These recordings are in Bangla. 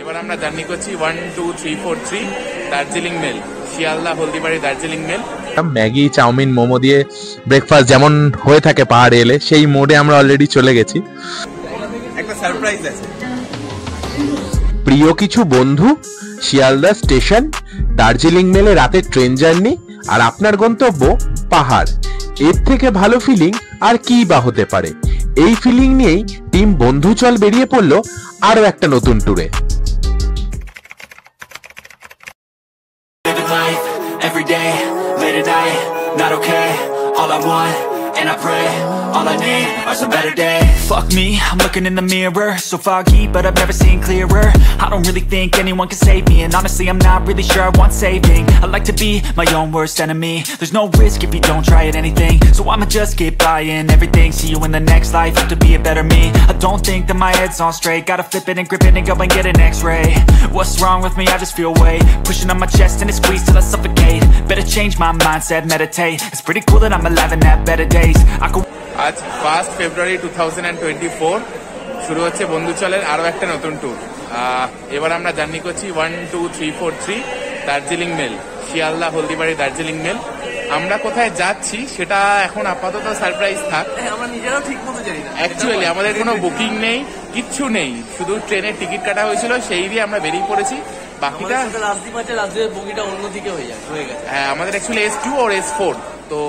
এবার আমরা জার্নি করছি 12343 Darjeeling mail, Sealdah Haldibari Darjeeling mail. Maggi chowmein momo দিয়ে ব্রেকফাস্ট যেমন হয়ে থাকে পাহাড়ে এলে, সেই মোডে আমরা অলরেডি চলে গেছি। একটা সারপ্রাইজ আছে। প্রিয় কিছু বন্ধু, শিয়ালদা স্টেশন, দার্জিলিং মেলে রাতের ট্রেন জার্নি, আর আপনার গন্তব্য পাহাড়। এর থেকে ভালো ফিলিং আর কি বা হতে পারে? এই ফিলিং নিয়েই টিম বন্ধুচল বেরিয়ে পড়লো আরো একটা নতুন ট্যুরে। Every day, late at night, not okay. All I want, and I pray, all I need are some better days. Fuck me, I'm looking in the mirror, so foggy, but I've never seen clearer. I don't really think anyone can save me, and honestly I'm not really sure I want saving. I like to be my own worst enemy. There's no risk if you don't try at anything, so I'ma just keep buying everything. See you in the next life, have to be a better me. I don't think that my head's on straight, gotta flip it and grip it and go and get an x-ray. What's wrong with me? I just feel weight pushing on my chest and it squeezes till I suffocate. Better change my mindset, meditate. It's pretty cool that I'm alive and have better days. আজ 1 ফেব্রুয়ারি 2024 শুরু হচ্ছে বন্ধুচলের আরো একটা নতুন ট্যুর। এবার আমরা জার্নি করছি 12343 দার্জিলিং মেল, শিয়ালদা হলদিবাড়ি দার্জিলিং মেল। আমরা কোথায় যাচ্ছি সেটা এখন আপাতত সারপ্রাইজ থাক, আমরা নিজেরাও ঠিক মতো জানি না। অ্যাকচুয়ালি আমাদের কোনো বুকিং নেই, কিচ্ছু নেই, শুধু ট্রেনের টিকিট কাটা হয়েছিল, সেই দিয়ে আমরা বেরিয়ে পড়েছি। বাকিটা রাজ্যের বগিটা অন্যদিকে হয়ে গেছে। হ্যাঁ, আমাদের অ্যাকচুয়ালি S2 আর S4। তো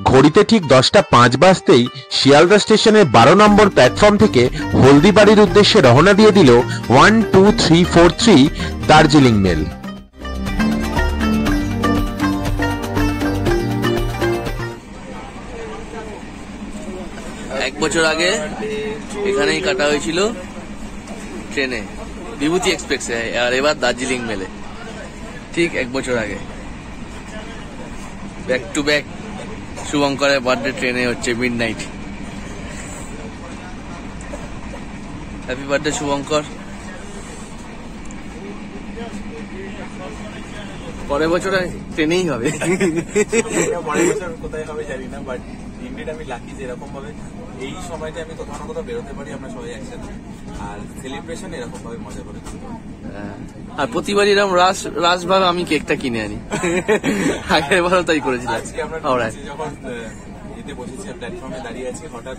ঘড়িতে ঠিক 10:05 বাজতেই শিয়ালদা স্টেশনের 12 নম্বর প্ল্যাটফর্ম থেকে হলদিবাড়ির উদ্দেশ্যে রওনা দিয়ে দিল 12343 দার্জিলিং মেল। এক বছর আগে এখানেই কাটা হয়েছিল ট্রেনে, বিভূতি এক্সপ্রেসে, আর এবার দার্জিলিং মেলে ঠিক 1 বছর আগে। ব্যাক টু ব্যাক শুভঙ্করের বার্থডে ট্রেনে হচ্ছে মিডনাইট। Happy birthday Shubhankar. পরের বছর ট্রেনেই হবে। পরের বছর কোথায় হবে জানি না, বাট ইন্ডিয়ান আমি লাকি যে এরকম ভাবে এই সময়টা আমি কোথাও না কোথাও বেরোতে পারি, আমরা সবাই একসাথে, আর সেলিব্রেশন এরকম ভাবে মজা করে। আর প্রতিবার এরকম রাস ভাবে আমি কেকটা কিনে আনি, আগের বারও তাই করেছিলাম। আজকে আমরা যখন এতে বসেছি প্ল্যাটফর্মে দাঁড়িয়ে আছি, হঠাৎ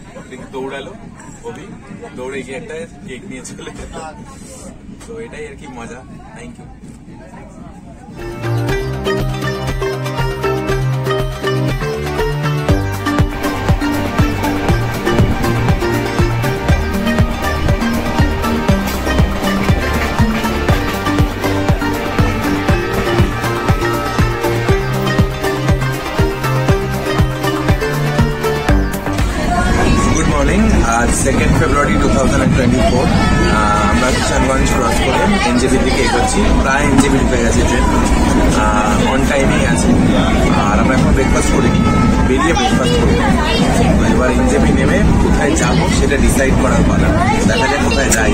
দৌড়ালো অভি, দৌড়ে গিয়ে একটা কেক নিয়ে চলে গেল। তো এটাই আর কি মজা। Thank you. আজ 2 ফেব্রুয়ারি 2024 আমরা কিষানগঞ্জ ক্রস করে এনজেপির দিকে এগোচ্ছি। প্রায় এনজেপি ঢুকে গেছে ট্রেন, অন টাইমেই আছে। আর আমরা এখন ব্রেকফাস্ট করিনি, বেরিয়ে ব্রেকফাস্ট করি। এবার এনজেপি নেমে কোথায় যাবো সেটা ডিসাইড করার পালা, দেখা যায় কোথায় যাই।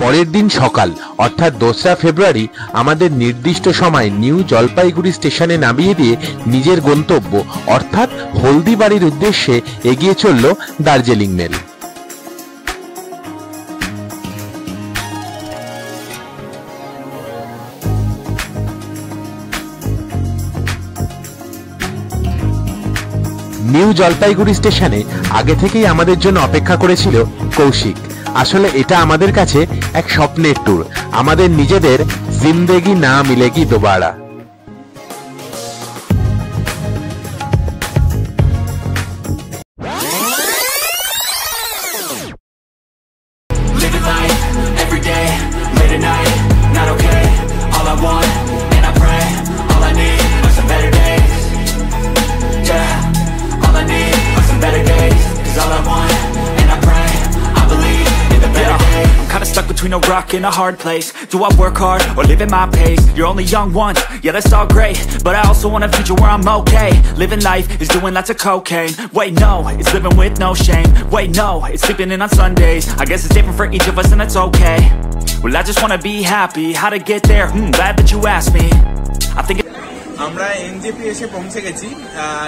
পরের দিন সকাল অর্থাৎ 2রা ফেব্রুয়ারি আমাদের নির্দিষ্ট সময় নিউ জলপাইগুড়ি স্টেশনে নামিয়ে দিয়ে নিজের গন্তব্য অর্থাৎ হলদিবাড়ির উদ্দেশ্যে এগিয়ে চলল দার্জিলিং মেল। নিউ জলপাইগুড়ি স্টেশনে আগে থেকেই আমাদের জন্য অপেক্ষা করেছিল কৌশিক। আসলে এটা আমাদের কাছে এক স্বপ্নের ট্যুর, আমাদের নিজেদের জিন্দেগি না Milegi Dobara. Between a rock and a hard place. Do I work hard or live at my pace? You're only young once, yeah that's all great, but I also want a future where I'm okay. Living life is doing lots of cocaine. Wait no, it's living with no shame. Wait no, it's sleeping in on Sundays. I guess it's different for each of us and that's okay. Well I just wanna be happy. How to get there? Glad that you asked me. I think আমরা এনজেপি এসে পৌঁছে গেছি,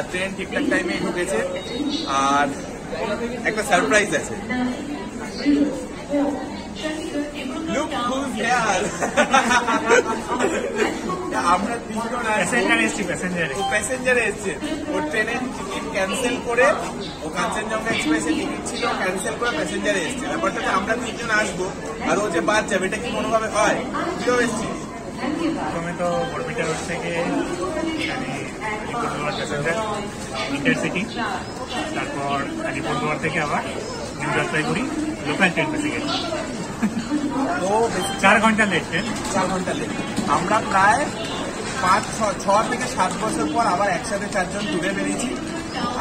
ট্রেন ঠিকঠাক টাইমে ঢুকেছে, আর একটা সারপ্রাইজ আছে। Look আমরা তিনজন প্যাসেঞ্জারে এসছে, ওর ট্রেনের টিকিট ক্যান্সেল করে, ও কাঞ্চনজঙ্ঘা এক্সপ্রেসের টিকিট ছিল ক্যান্সেল করে প্যাসেঞ্জারে এসছে। ব্যাপারটা আমরা তিনজন আসবো আর ও যে বাদ যাবে, এটা কি কোনোভাবে হয়? কিভাবে এসছি? প্রথমে তো বরপিটা রোড থেকে প্যাসেঞ্জার ইন্টারসিটি, তারপর আলিপুরদুয়ার থেকে আবার নিউ জলপাইগুড়ি লোকাল ট্রেন বেসে গেছে। তো 4 ঘন্টা লেট ট্রেন, 4 ঘন্টা লেট। আমরা প্রায় 5-6 থেকে 7 বছর পর আবার একসাথে 4 জন ট্যুরে বেরিয়েছি।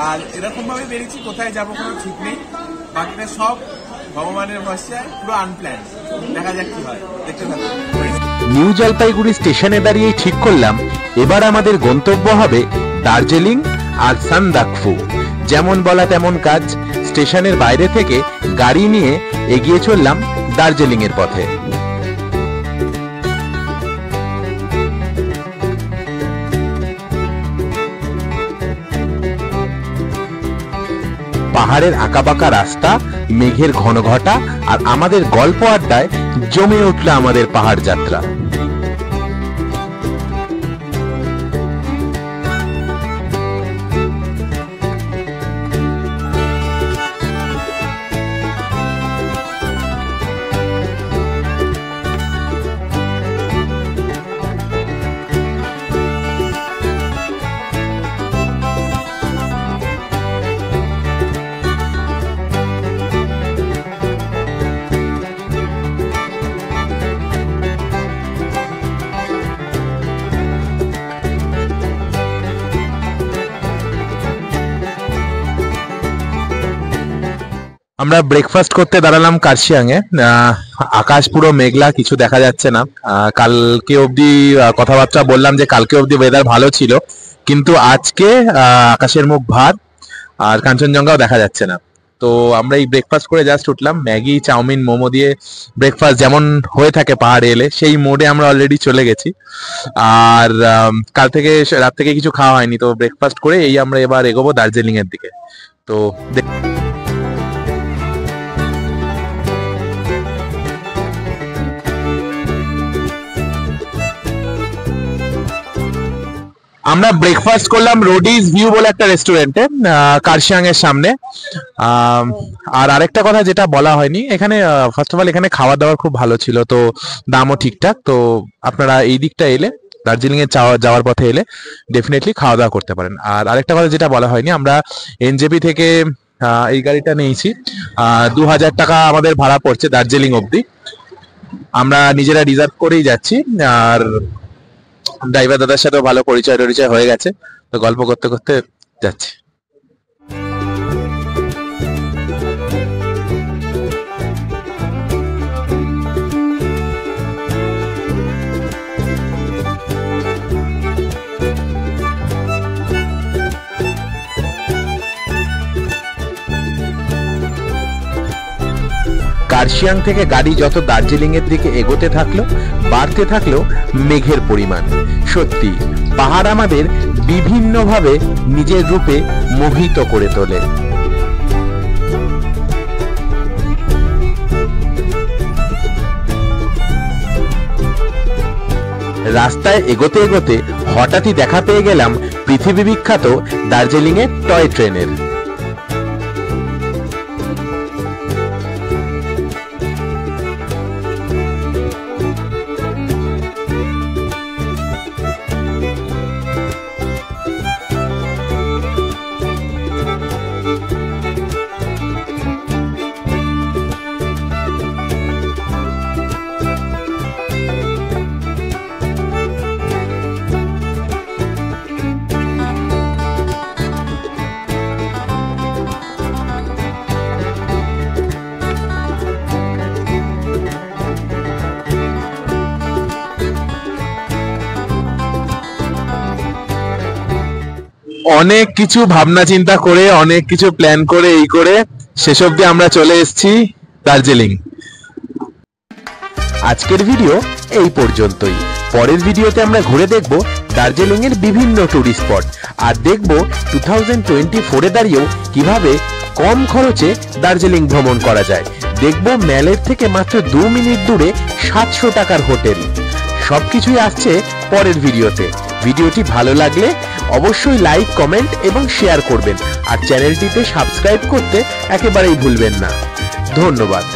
আর এরকম ভাবে বেরিয়েছি, কোথায় যাবো কোনো ঠিক নেই। বাকিটা সব ভগবানের ভরসায়, পুরো আনপ্ল্যান। দেখা যাক কি হয়, দেখতে থাকুন। নিউ জলপাইগুড়ি স্টেশনে দাঁড়িয়ে ঠিক করলাম এবার আমাদের গন্তব্য হবে দার্জিলিং আর সান্দাকফু। যেমন বলা তেমন কাজ, স্টেশনের বাইরে থেকে গাড়ি নিয়ে এগিয়ে চললাম দার্জিলিং এর পথে। পাহাড়ের আঁকাবাঁকা রাস্তা, মেঘের ঘনঘটা আর আমাদের গল্প আড্ডায় জমে উঠল আমাদের পাহাড় যাত্রা। আমরা ব্রেকফাস্ট করতে দাঁড়ালাম কার্শিয়াং এ। আকাশ পুরো মেঘলা, কিছু দেখা যাচ্ছে না। কালকে অবধি কথাবার্তা বললাম যে কালকে অবধি ওয়েদার ভালো ছিল, কিন্তু আজকে আকাশের মুখ ভার আর কাঞ্চনজঙ্ঘাও দেখা যাচ্ছে না। তো আমরা এই ব্রেকফাস্ট করে জাস্ট উঠলাম। ম্যাগি, চাউমিন, মোমো দিয়ে ব্রেকফাস্ট যেমন হয়ে থাকে পাহাড়ে এলে, সেই মোডে আমরা অলরেডি চলে গেছি। আর কাল থেকে রাত থেকে কিছু খাওয়া হয়নি, তো ব্রেকফাস্ট করে এই আমরা এবার এগোবো দার্জিলিং এর দিকে। তো আমরা ব্রেকফাস্ট করলাম রোডিজ ভিউ বলে একটা রেস্টুরেন্টে কার্শিয়াং এর সামনে। আর আরেকটা কথা যেটা বলা হয়নি, এখানে ফার্স্ট অফ অল এখানে খাওয়া দাওয়া খুব ভালো ছিল, তো দামও ঠিকঠাক। তো আপনারা এই দিকটা এলে, দার্জিলিং এ যাওয়ার পথে এলে ডেফিনেটলি খাওয়া দাওয়া করতে পারেন। আর আরেকটা কথা যেটা বলা হয়নি, আমরা এনজেপি থেকে এই গাড়িটা নিয়েছি। 2000 টাকা আমাদের ভাড়া পড়ছে দার্জিলিং অব্দি। আমরা নিজেরা রিজার্ভ করেই যাচ্ছি, আর ড্রাইভার দাদার সাথেও ভালো পরিচয় হয়ে গেছে, তো গল্প করতে করতে যাচ্ছি। কার্শিয়াং থেকে গাড়ি যত দার্জিলিং এর দিকে এগোতে থাকলো, বাড়তে থাকলো মেঘের পরিমাণ। সত্যি পাহাড় আমাদের বিভিন্নভাবে নিজের রূপে মোহিত করে তোলে। রাস্তায় এগোতে এগোতে হঠাৎই দেখা পেয়ে গেলাম পৃথিবী বিখ্যাত দার্জিলিং এর টয় ট্রেনের। অনেক কিছু ভাবনা চিন্তা করে, অনেক কিছু প্ল্যান করে, এই করে শেষ অবধি আমরা চলে এসেছি দার্জিলিং। আজকের ভিডিও এই পর্যন্তই। পরের ভিডিওতে আমরা ঘুরে দেখব দার্জিলিং এর বিভিন্ন টুরিস্ট স্পট, আর দেখব 2024-এ দাঁড়িয়েও কিভাবে কম খরচে দার্জিলিং ভ্রমণ করা যায়। দেখব ম্যালের থেকে মাত্র 2 মিনিট দূরে 700 টাকার হোটেল। সবকিছুই আসছে পরের ভিডিওতে। ভিডিওটি ভালো লাগলে অবশ্যই লাইক, কমেন্ট এবং শেয়ার করবেন, আর চ্যানেলটিতে সাবস্ক্রাইব করতে একেবারেই ভুলবেন না। ধন্যবাদ।